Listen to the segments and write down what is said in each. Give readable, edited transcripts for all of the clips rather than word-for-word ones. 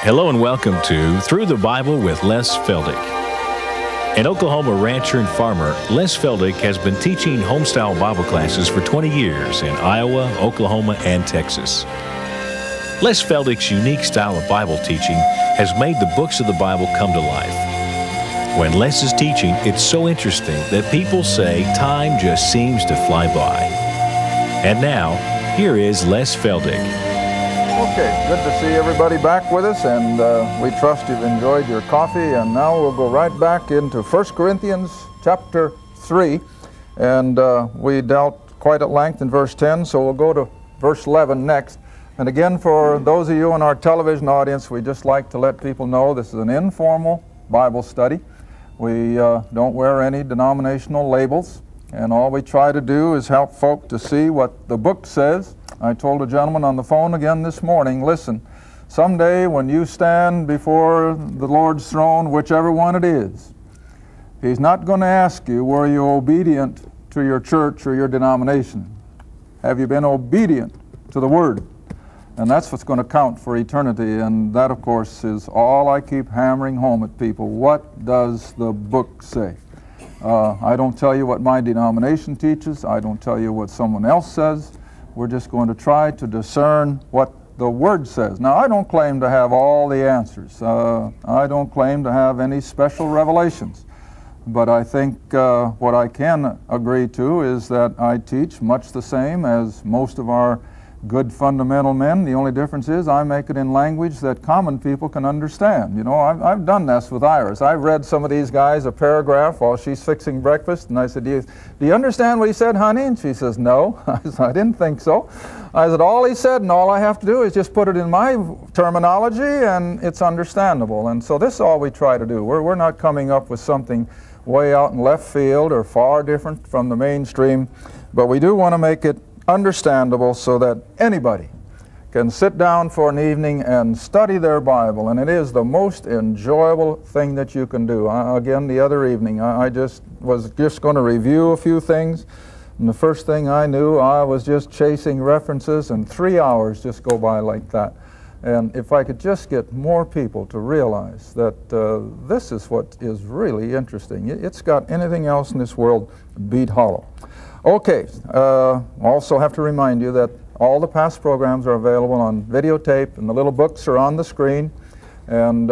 Hello and welcome to Through the Bible with Les Feldick. An Oklahoma rancher and farmer, Les Feldick has been teaching homestyle Bible classes for 20 years in Iowa, Oklahoma, and Texas. Les Feldick's unique style of Bible teaching has made the books of the Bible come to life. When Les is teaching, it's so interesting that people say time just seems to fly by. And now, here is Les Feldick. Okay, good to see everybody back with us, and we trust you've enjoyed your coffee. And now we'll go right back into 1 Corinthians chapter 3, and we dealt quite at length in verse 10, so we'll go to verse 11 next. And again, for those of you in our television audience, we just like to let people know this is an informal Bible study. We don't wear any denominational labels, and all we try to do is help folk to see what the book says. I told a gentleman on the phone again this morning, listen, someday when you stand before the Lord's throne, whichever one it is, He's not going to ask you, were you obedient to your church or your denomination? Have you been obedient to the Word? And that's what's going to count for eternity, and that, of course, is all I keep hammering home at people. What does the book say? I don't tell you what my denomination teaches. I don't tell you what someone else says. We're just going to try to discern what the Word says. Now, I don't claim to have all the answers. I don't claim to have any special revelations. But I think what I can agree to is that I teach much the same as most of our good fundamental men. The only difference is I make it in language that common people can understand. You know, I've done this with Iris. I've read some of these guys a paragraph while she's fixing breakfast, and I said, do you understand what he said, honey? And she says, no. I said, I didn't think so. I said, all he said and all I have to do is just put it in my terminology and it's understandable. And so this is all we try to do. We're not coming up with something way out in left field or far different from the mainstream, but we do want to make it understandable so that anybody can sit down for an evening and study their Bible, and it is the most enjoyable thing that you can do. Again, the other evening, I was just going to review a few things, and the first thing I knew, I was just chasing references, and 3 hours just go by like that. And if I could just get more people to realize that this is what is really interesting. It's got anything else in this world beat hollow. Okay, also have to remind you that all the past programs are available on videotape, and the little books are on the screen. And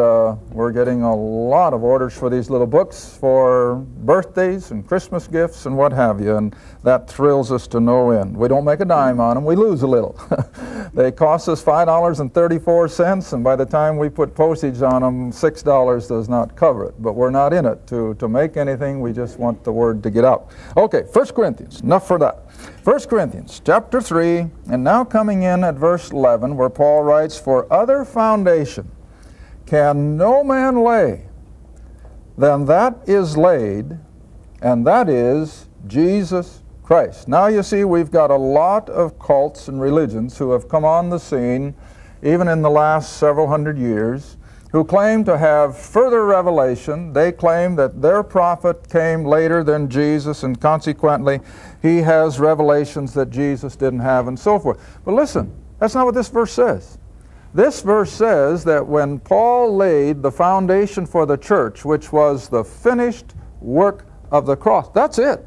we're getting a lot of orders for these little books for birthdays and Christmas gifts and what have you, and that thrills us to no end. We don't make a dime on them, we lose a little. They cost us $5.34, and by the time we put postage on them, $6 does not cover it. But we're not in it to make anything, we just want the Word to get out. Okay, 1 Corinthians, enough for that. 1 Corinthians chapter 3, and now coming in at verse 11, where Paul writes, for other foundation can no man lay than that is laid, and that is Jesus Christ. Now you see, we've got a lot of cults and religions who have come on the scene, even in the last several hundred years, who claim to have further revelation. They claim that their prophet came later than Jesus, and consequently he has revelations that Jesus didn't have, and so forth. But listen, that's not what this verse says. This verse says that when Paul laid the foundation for the church, which was the finished work of the cross, that's it.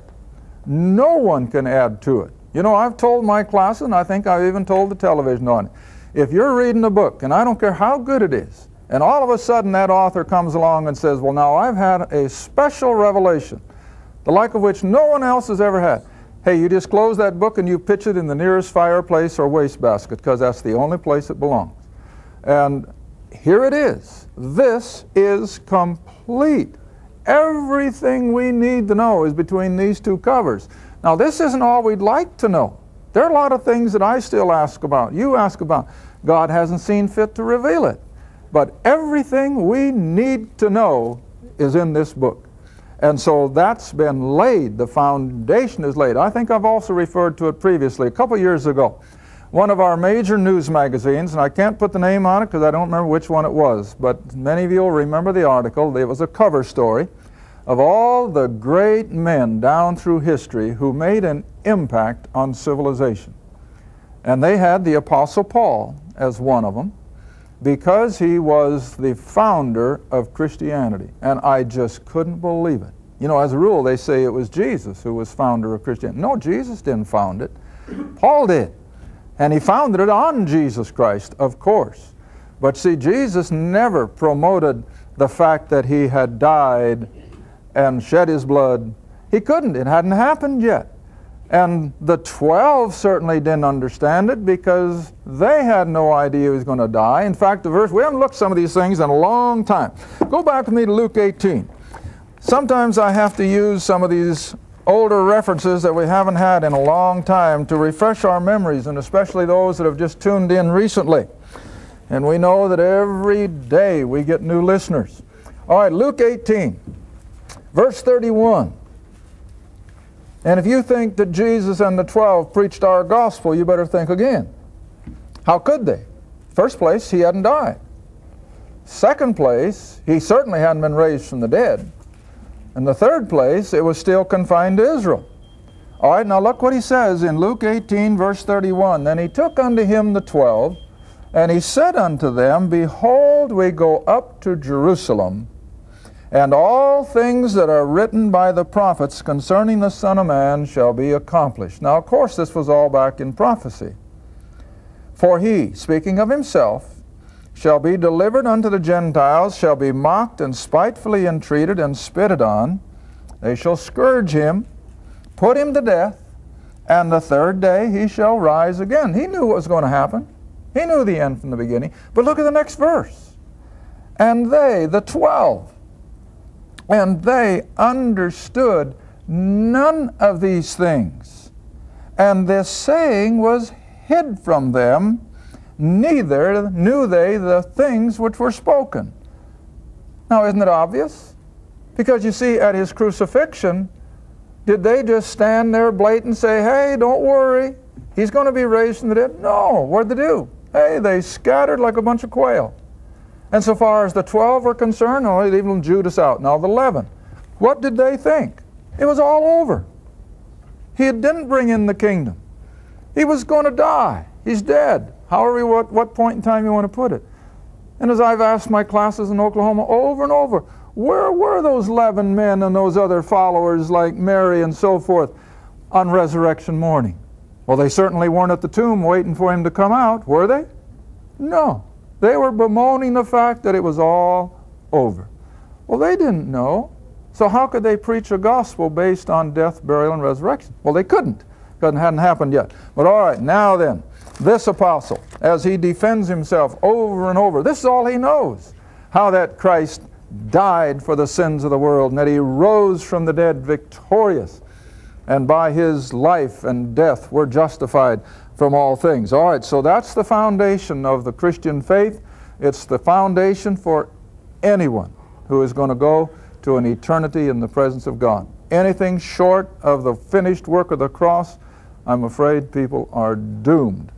No one can add to it. You know, I've told my class, and I think I've even told the television on it, if you're reading a book, and I don't care how good it is, and all of a sudden that author comes along and says, well, now I've had a special revelation, the like of which no one else has ever had. Hey, you just close that book and you pitch it in the nearest fireplace or wastebasket, because that's the only place it belongs. And here it is. This is complete. Everything we need to know is between these two covers. Now, this isn't all we'd like to know. There are a lot of things that I still ask about, you ask about. God hasn't seen fit to reveal it. But everything we need to know is in this book. And so that's been laid. The foundation is laid. I think I've also referred to it previously, a couple years ago. One of our major news magazines, and I can't put the name on it because I don't remember which one it was, but many of you will remember the article. It was a cover story of all the great men down through history who made an impact on civilization. And they had the Apostle Paul as one of them. because he was the founder of Christianity. And I just couldn't believe it. You know, as a rule, they say it was Jesus who was founder of Christianity. No, Jesus didn't found it. Paul did. And he founded it on Jesus Christ, of course. But see, Jesus never promoted the fact that he had died and shed his blood. He couldn't. It hadn't happened yet. And the 12 certainly didn't understand it because they had no idea he was going to die. In fact, the verse, we haven't looked at some of these things in a long time. Go back with me to Luke 18. Sometimes I have to use some of these older references that we haven't had in a long time to refresh our memories, and especially those that have just tuned in recently. And we know that every day we get new listeners. All right, Luke 18, verse 31. And if you think that Jesus and the 12 preached our gospel, you better think again. How could they? First place, he hadn't died. Second place, he certainly hadn't been raised from the dead. In the third place, it was still confined to Israel. All right, now look what he says in Luke 18, verse 31. Then he took unto him the 12, and he said unto them, Behold, we go up to Jerusalem, and all things that are written by the prophets concerning the Son of Man shall be accomplished. Now, of course, this was all back in prophecy. For he, speaking of himself, shall be delivered unto the Gentiles, shall be mocked and spitefully entreated and spitted on. They shall scourge him, put him to death, and the third day he shall rise again. He knew what was going to happen. He knew the end from the beginning. But look at the next verse. And they, the 12, and they understood none of these things. And this saying was hid from them, neither knew they the things which were spoken. Now, isn't it obvious? Because you see, at his crucifixion, did they just stand there blatant and say, hey, don't worry, he's going to be raised from the dead? No. What did they do? Hey, they scattered like a bunch of quail. And so far as the 12 were concerned, oh, even Judas out. Now the 11. What did they think? It was all over. He didn't bring in the kingdom. He was going to die. He's dead. However, what point in time you want to put it. And as I've asked my classes in Oklahoma over and over, where were those 11 men and those other followers like Mary and so forth on resurrection morning? Well, they certainly weren't at the tomb waiting for him to come out, were they? No. They were bemoaning the fact that it was all over. Well, they didn't know. So how could they preach a gospel based on death, burial, and resurrection? Well, they couldn't, because it hadn't happened yet. But all right, now then, this apostle, as he defends himself over and over, this is all he knows, how that Christ died for the sins of the world, and that he rose from the dead victorious, and by his life and death we're justified from all things. All right, so that's the foundation of the Christian faith. It's the foundation for anyone who is going to go to an eternity in the presence of God. Anything short of the finished work of the cross, I'm afraid people are doomed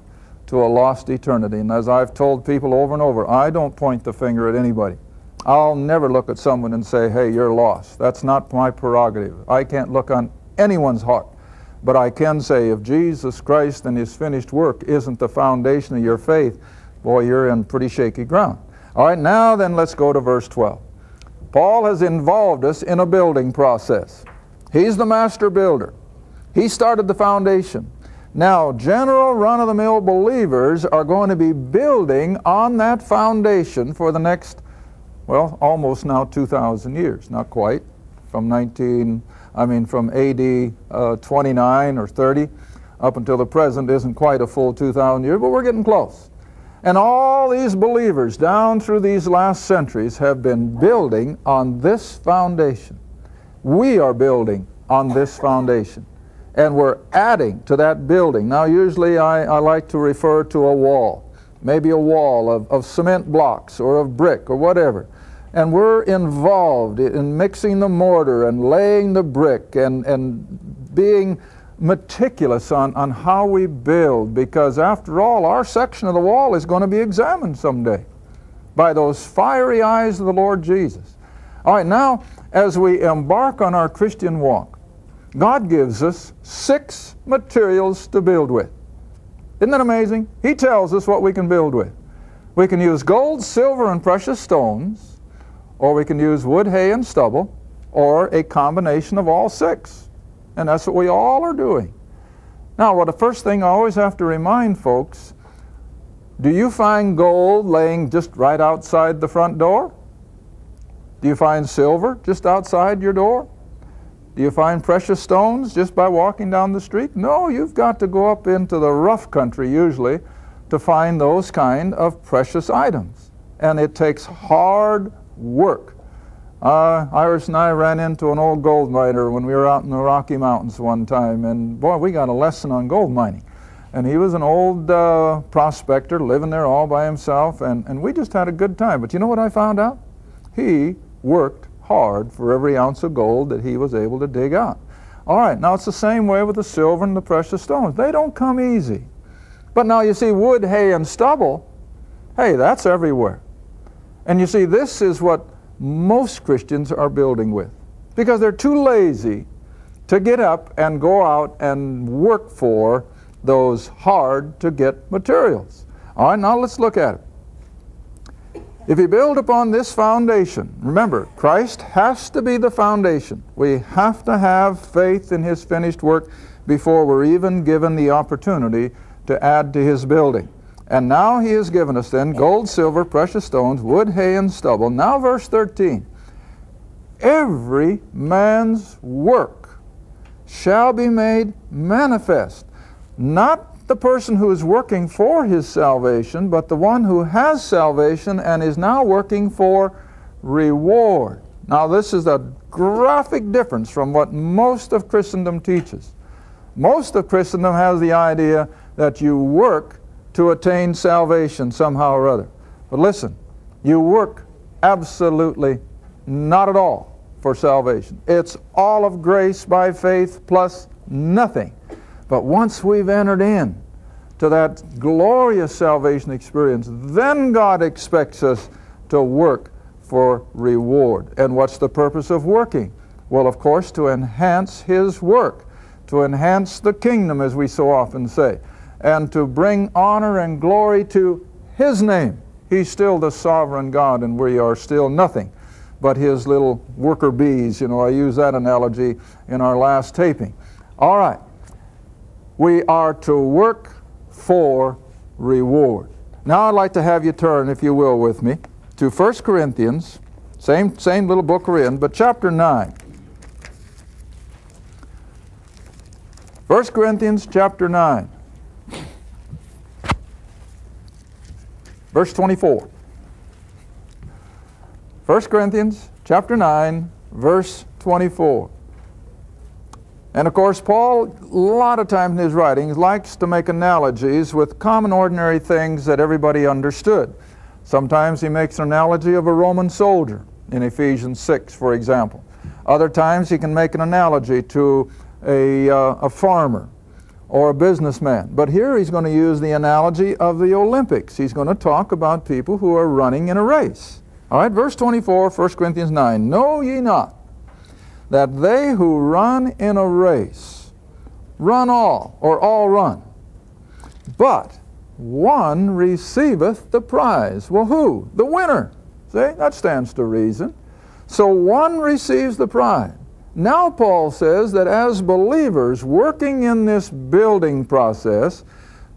to a lost eternity. And as I've told people over and over, I don't point the finger at anybody. I'll never look at someone and say, hey, you're lost. That's not my prerogative. I can't look on anyone's heart. But I can say, if Jesus Christ and his finished work isn't the foundation of your faith, boy, you're in pretty shaky ground. All right, now then let's go to verse 12. Paul has involved us in a building process. He's the master builder. He started the foundation. Now, general run-of-the-mill believers are going to be building on that foundation for the next, well, almost now 2,000 years. Not quite. From AD 29 or 30 up until the present isn't quite a full 2,000 years, but we're getting close. And all these believers down through these last centuries have been building on this foundation. We are building on this foundation. And we're adding to that building. Now, usually I like to refer to a wall. Maybe a wall of cement blocks or of brick or whatever. And we're involved in mixing the mortar and laying the brick and being meticulous on how we build, because after all, our section of the wall is going to be examined someday by those fiery eyes of the Lord Jesus. All right, now, as we embark on our Christian walk, God gives us 6 materials to build with. Isn't that amazing? He tells us what we can build with. We can use gold, silver, and precious stones, or we can use wood, hay, and stubble, or a combination of all six. And that's what we all are doing. Now, the first thing I always have to remind folks, do you find gold laying just right outside the front door? Do you find silver just outside your door? Do you find precious stones just by walking down the street? No, you've got to go up into the rough country usually to find those kind of precious items. And it takes hard work. Iris and I ran into an old gold miner when we were out in the Rocky Mountains one time, and boy, we got a lesson on gold mining. And he was an old prospector living there all by himself, and we just had a good time. But you know what I found out? He worked hard for every ounce of gold that he was able to dig out. All right, now it's the same way with the silver and the precious stones. They don't come easy. But now you see wood, hay, and stubble, hey, that's everywhere. And you see, this is what most Christians are building with, because they're too lazy to get up and go out and work for those hard-to-get materials. All right, now let's look at it. If you build upon this foundation, remember, Christ has to be the foundation. We have to have faith in His finished work before we're even given the opportunity to add to His building. And now He has given us then gold, silver, precious stones, wood, hay, and stubble. Now verse 13. Every man's work shall be made manifest. Not the person who is working for his salvation, but the one who has salvation and is now working for reward. Now this is a graphic difference from what most of Christendom teaches. Most of Christendom has the idea that you work to attain salvation somehow or other. But listen, you work absolutely not at all for salvation. It's all of grace by faith plus nothing. But once we've entered in to that glorious salvation experience, then God expects us to work for reward. And what's the purpose of working? Well, of course, to enhance His work, to enhance the kingdom, as we so often say, and to bring honor and glory to His name. He's still the sovereign God, and we are still nothing but His little worker bees. You know, I used that analogy in our last taping. All right. We are to work for reward. Now I'd like to have you turn, if you will, with me to 1 Corinthians, same little book we're in, but chapter 9. 1 Corinthians chapter 9, verse 24. 1 Corinthians chapter 9, verse 24. And of course, Paul, a lot of times in his writings, likes to make analogies with common ordinary things that everybody understood. Sometimes he makes an analogy of a Roman soldier in Ephesians 6, for example. Other times he can make an analogy to a farmer or a businessman. But here he's going to use the analogy of the Olympics. He's going to talk about people who are running in a race. All right, verse 24, 1 Corinthians 9. Know ye not that they who run in a race run all, or all run, but one receiveth the prize. Well, who? The winner. See, that stands to reason. So one receives the prize. Now Paul says that as believers working in this building process,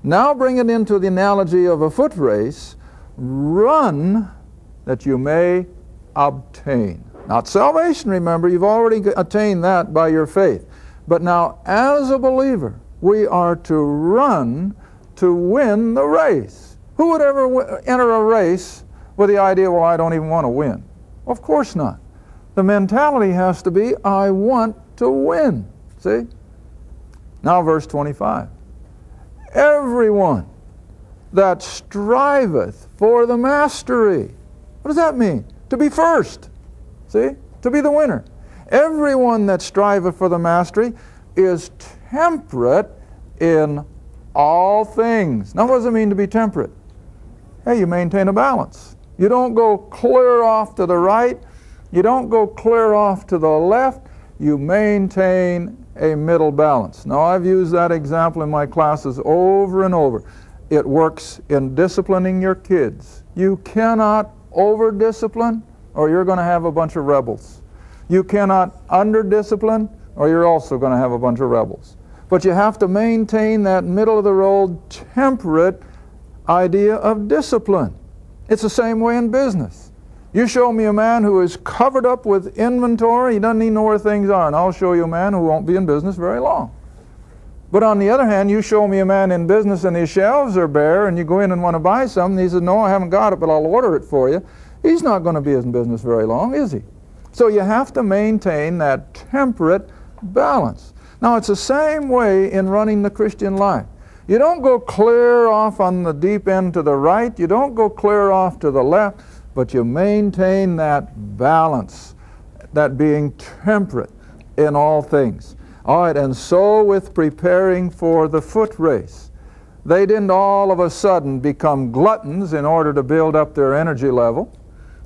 now bring it into the analogy of a foot race, run that you may obtain. Not salvation, remember, you've already attained that by your faith. But now, as a believer, we are to run to win the race. Who would ever enter a race with the idea, well, I don't even want to win? Of course not. The mentality has to be, I want to win. See? Now, verse 25. Everyone that striveth for the mastery. What does that mean? To be first. See? To be the winner. Everyone that striveth for the mastery is temperate in all things. Now, what does it mean to be temperate? Hey, you maintain a balance. You don't go clear off to the right. You don't go clear off to the left. You maintain a middle balance. Now, I've used that example in my classes over and over. It works in disciplining your kids. You cannot over-discipline, or you're going to have a bunch of rebels. You cannot under-discipline, or you're also going to have a bunch of rebels. But you have to maintain that middle-of-the-road, temperate idea of discipline. It's the same way in business. You show me a man who is covered up with inventory, he doesn't even know where things are, and I'll show you a man who won't be in business very long. But on the other hand, you show me a man in business and his shelves are bare, and you go in and want to buy something, he says, no, I haven't got it, but I'll order it for you. He's not going to be in business very long, is he? So you have to maintain that temperate balance. Now, it's the same way in running the Christian life. You don't go clear off on the deep end to the right. You don't go clear off to the left, but you maintain that balance, that being temperate in all things. All right, and so with preparing for the foot race. They didn't all of a sudden become gluttons in order to build up their energy level.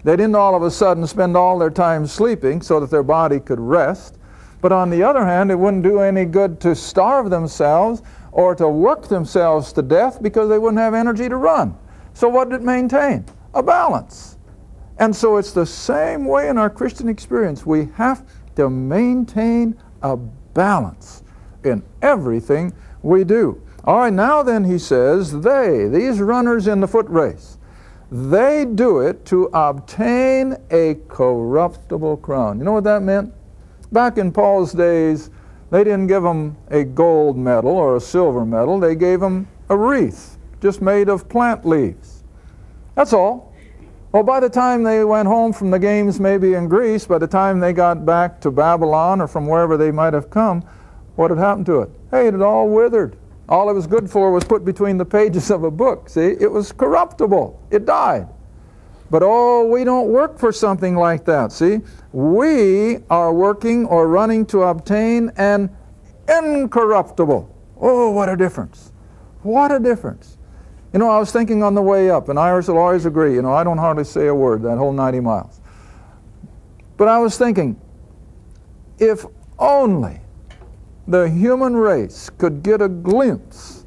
They didn't all of a sudden spend all their time sleeping so that their body could rest. But on the other hand, it wouldn't do any good to starve themselves or to work themselves to death because they wouldn't have energy to run. So what did it maintain? A balance. And so it's the same way in our Christian experience. We have to maintain a balance in everything we do. All right, now then he says, these runners in the foot race, they do it to obtain a corruptible crown. You know what that meant? Back in Paul's days, they didn't give them a gold medal or a silver medal. They gave them a wreath, just made of plant leaves. That's all. Well, by the time they went home from the games, maybe in Greece, by the time they got back to Babylon or from wherever they might have come, what had happened to it? Hey, it had all withered. All it was good for was put between the pages of a book. See, it was corruptible. It died. But oh, we don't work for something like that, see? We are working or running to obtain an incorruptible. Oh, what a difference. What a difference. You know, I was thinking on the way up, and Irish will always agree, you know, I don't hardly say a word that whole 90 miles. But I was thinking, if only the human race could get a glimpse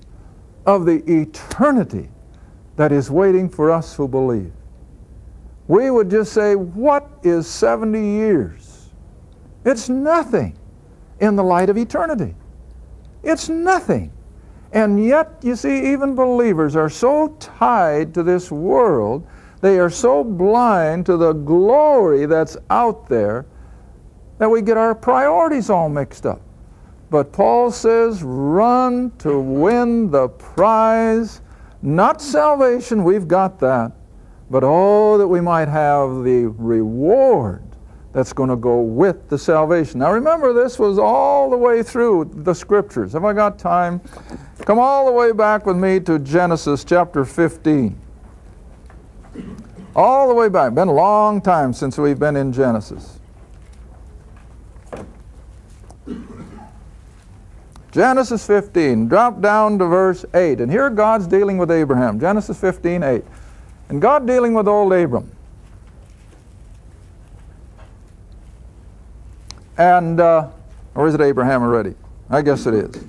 of the eternity that is waiting for us who believe, we would just say, what is 70 years? It's nothing in the light of eternity. It's nothing. And yet, you see, even believers are so tied to this world, they are so blind to the glory that's out there, that we get our priorities all mixed up. But Paul says, run to win the prize, not salvation, we've got that, but oh, that we might have the reward that's going to go with the salvation. Now remember, this was all the way through the Scriptures. Have I got time? Come all the way back with me to Genesis chapter 15. All the way back. Been a long time since we've been in Genesis. Genesis 15, drop down to verse 8. And here God's dealing with Abraham. Genesis 15, 8. And God dealing with old Abram. And, or is it Abraham already? I guess it is.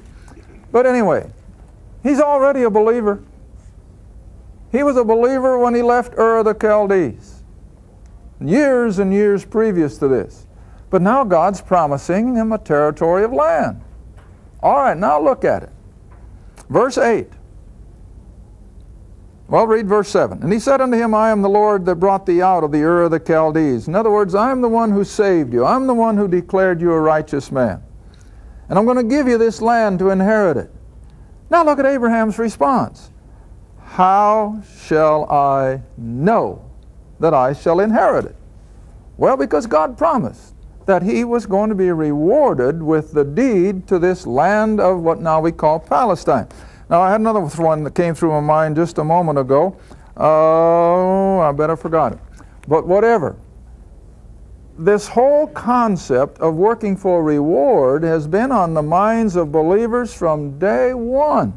But anyway, he's already a believer. He was a believer when he left Ur of the Chaldees, years and years previous to this. But now God's promising him a territory of land. All right, now look at it. Verse 8. Well, read verse 7. And he said unto him, I am the Lord that brought thee out of the Ur of the Chaldees. In other words, I am the one who saved you. I'm the one who declared you a righteous man. And I'm going to give you this land to inherit it. Now look at Abraham's response. How shall I know that I shall inherit it? Well, because God promised that he was going to be rewarded with the deed to this land of what now we call Palestine. Now, I had another one that came through my mind just a moment ago. Oh, I bet I forgot it. But whatever. This whole concept of working for reward has been on the minds of believers from day one.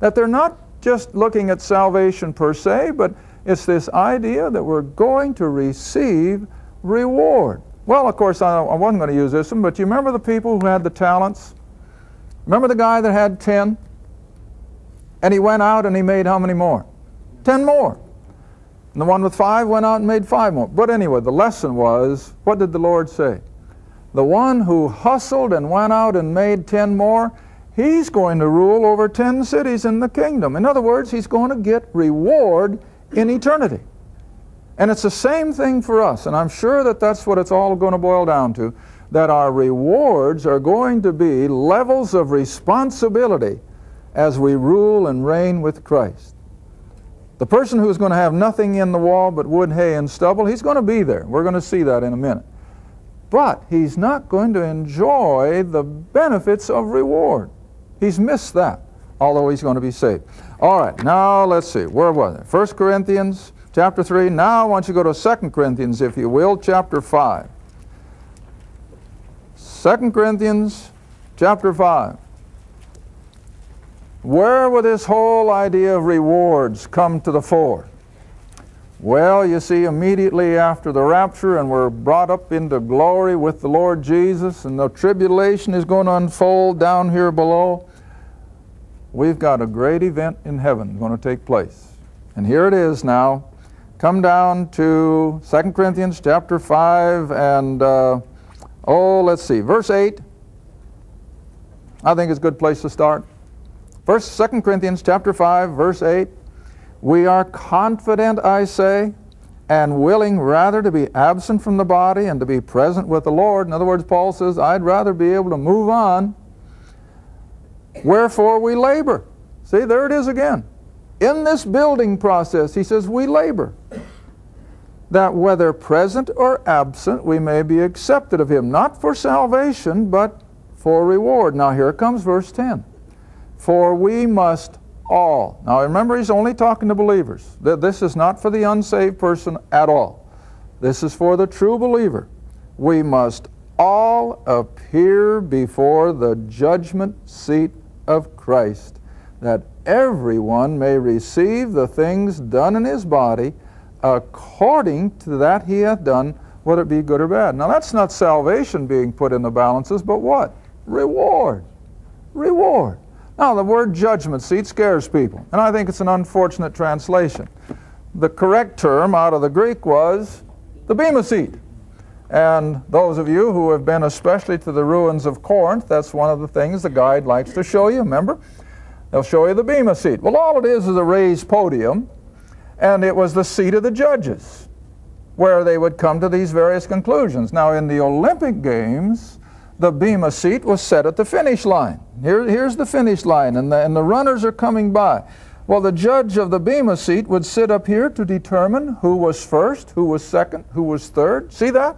That they're not just looking at salvation per se, but it's this idea that we're going to receive reward. Well, of course, I wasn't going to use this one, but you remember the people who had the talents? Remember the guy that had 10? And he went out and he made how many more? 10 more. And the one with 5 went out and made 5 more. But anyway, the lesson was, what did the Lord say? The one who hustled and went out and made 10 more, he's going to rule over 10 cities in the kingdom. In other words, he's going to get reward in eternity. And it's the same thing for us. And I'm sure that that's what it's all going to boil down to, that our rewards are going to be levels of responsibility as we rule and reign with Christ. The person who's going to have nothing in the wall but wood, hay, and stubble, he's going to be there. We're going to see that in a minute. But he's not going to enjoy the benefits of reward. He's missed that, although he's going to be saved. All right, now let's see. Where was it? 1 Corinthians chapter 3. Now I want you to go to 2 Corinthians, if you will, chapter 5. 2 Corinthians chapter 5. Where will this whole idea of rewards come to the fore? Well, you see, immediately after the rapture and we're brought up into glory with the Lord Jesus and the tribulation is going to unfold down here below, we've got a great event in heaven going to take place. And here it is now. Come down to 2 Corinthians chapter 5 and, let's see, verse 8. I think it's a good place to start. 2 Corinthians chapter 5, verse 8. We are confident, I say, and willing rather to be absent from the body and to be present with the Lord. In other words, Paul says, I'd rather be able to move on. Wherefore we labor. See, there it is again. In this building process, he says, we labor, that whether present or absent, we may be accepted of him, not for salvation, but for reward. Now here comes verse 10. For we must all. Now remember, he's only talking to believers. This is not for the unsaved person at all. This is for the true believer. We must all appear before the judgment seat of Christ, that everyone may receive the things done in his body according to that he hath done, whether it be good or bad. Now that's not salvation being put in the balances, but what? Reward. Reward. Now, the word judgment seat scares people, and I think it's an unfortunate translation. The correct term out of the Greek was the bema seat. And those of you who have been especially to the ruins of Corinth, that's one of the things the guide likes to show you, remember? They'll show you the bema seat. Well, all it is a raised podium, and it was the seat of the judges, where they would come to these various conclusions. Now, in the Olympic Games, the bema seat was set at the finish line. Here's the finish line, and the runners are coming by. Well, the judge of the bema seat would sit up here to determine who was first, who was second, who was third. See that?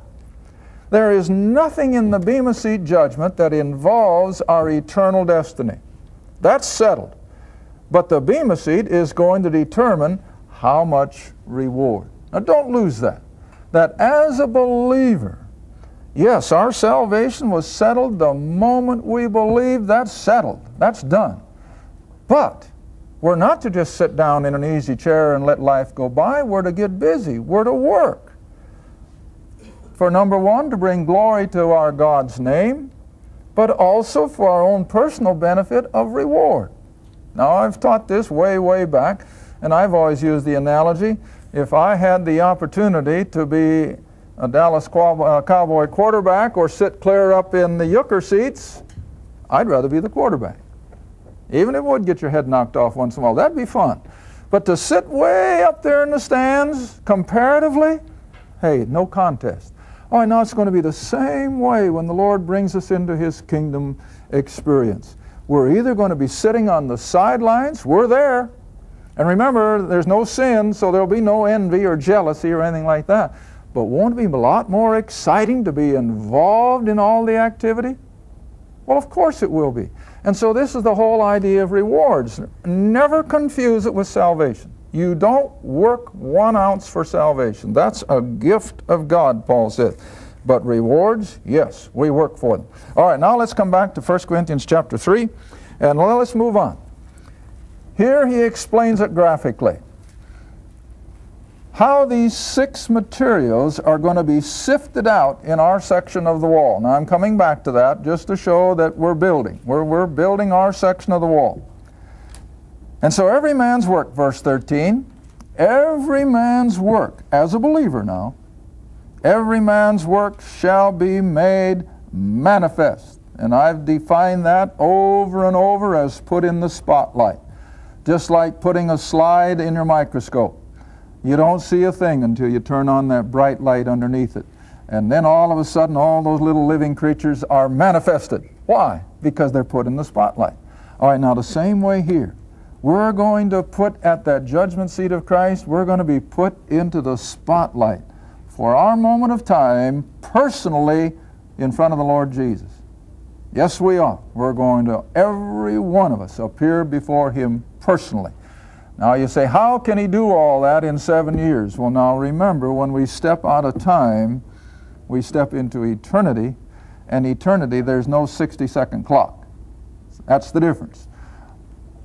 There is nothing in the bema seat judgment that involves our eternal destiny. That's settled. But the bema seat is going to determine how much reward. Now don't lose that. That as a believer, yes, our salvation was settled the moment we believed. That's settled. That's done. But we're not to just sit down in an easy chair and let life go by. We're to get busy. We're to work. For number one, to bring glory to our God's name, but also for our own personal benefit of reward. Now, I've taught this way, way back, and I've always used the analogy, if I had the opportunity to be a Dallas Cowboy quarterback or sit clear up in the euchre seats, I'd rather be the quarterback. Even if it would get your head knocked off once in a while, that'd be fun. But to sit way up there in the stands, comparatively, hey, no contest. Oh, I know it's going to be the same way when the Lord brings us into his kingdom experience. We're either going to be sitting on the sidelines, we're there, and remember, there's no sin, so there'll be no envy or jealousy or anything like that. But won't it be a lot more exciting to be involved in all the activity? Well, of course it will be. And so this is the whole idea of rewards. Never confuse it with salvation. You don't work 1 ounce for salvation. That's a gift of God, Paul said. But rewards, yes, we work for them. All right, now let's come back to 1 Corinthians chapter 3, and let's move on. Here he explains it graphically. How these 6 materials are going to be sifted out in our section of the wall. Now I'm coming back to that just to show that we're building. We're building our section of the wall. And so every man's work, verse 13, every man's work, as a believer now, every man's work shall be made manifest. And I've defined that over and over as put in the spotlight. Just like putting a slide in your microscope. You don't see a thing until you turn on that bright light underneath it. And then all of a sudden, all those little living creatures are manifested. Why? Because they're put in the spotlight. All right, now the same way here. We're going to put at that judgment seat of Christ, we're going to be put into the spotlight for our moment of time, personally, in front of the Lord Jesus. Yes, we are. We're going to, every one of us, appear before Him personally. Now you say, how can He do all that in 7 years? Well, now remember, when we step out of time, we step into eternity, and eternity, there's no 60-second clock. That's the difference.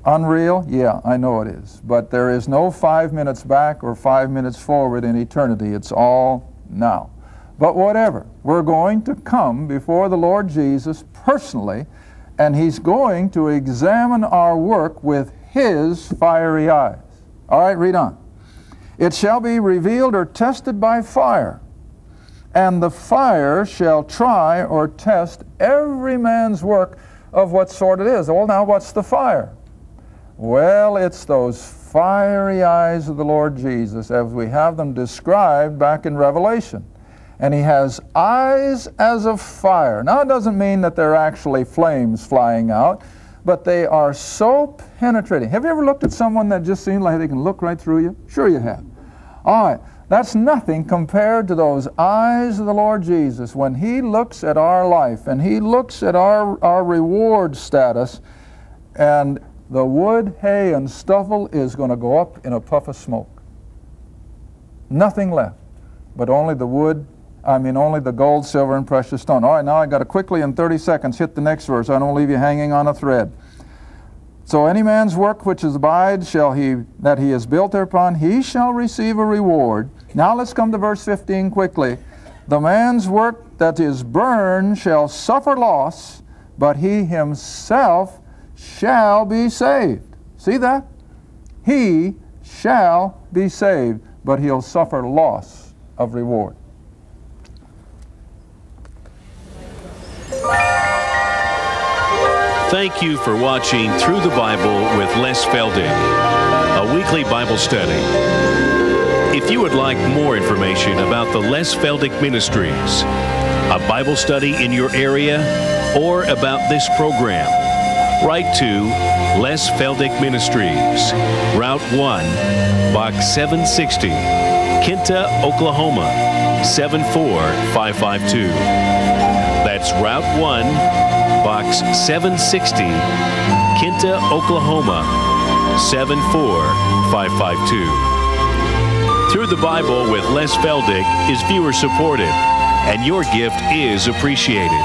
Unreal? Yeah, I know it is. But there is no 5 minutes back or 5 minutes forward in eternity. It's all now. But whatever, we're going to come before the Lord Jesus personally, and He's going to examine our work with His fiery eyes. All right, read on. It shall be revealed or tested by fire, and the fire shall try or test every man's work of what sort it is. Well, now, what's the fire? Well, it's those fiery eyes of the Lord Jesus as we have them described back in Revelation. And He has eyes as of fire. Now, it doesn't mean that they're actually flames flying out, but they are so penetrating. Have you ever looked at someone that just seems like they can look right through you? Sure you have. All right, that's nothing compared to those eyes of the Lord Jesus when He looks at our life and He looks at our reward status, and the wood, hay, and stubble is going to go up in a puff of smoke. Nothing left, but only the wood, only the gold, silver, and precious stone. All right, now I've got to quickly, in 30 seconds, hit the next verse. I don't leave you hanging on a thread. So any man's work which abides that he is built thereupon, he shall receive a reward. Now let's come to verse 15 quickly. The man's work that is burned shall suffer loss, but he himself shall be saved. See that? He shall be saved, but he'll suffer loss of reward. Thank you for watching Through the Bible with Les Feldick, a weekly Bible study. If you would like more information about the Les Feldick Ministries, a Bible study in your area, or about this program, write to Les Feldick Ministries, Route 1, Box 760, Kinta, Oklahoma, 74552. That's Route 1, Box 760, Kinta, Oklahoma, 74552. Through the Bible with Les Feldick is viewer supported, and your gift is appreciated.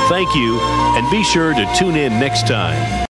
Thank you, and be sure to tune in next time.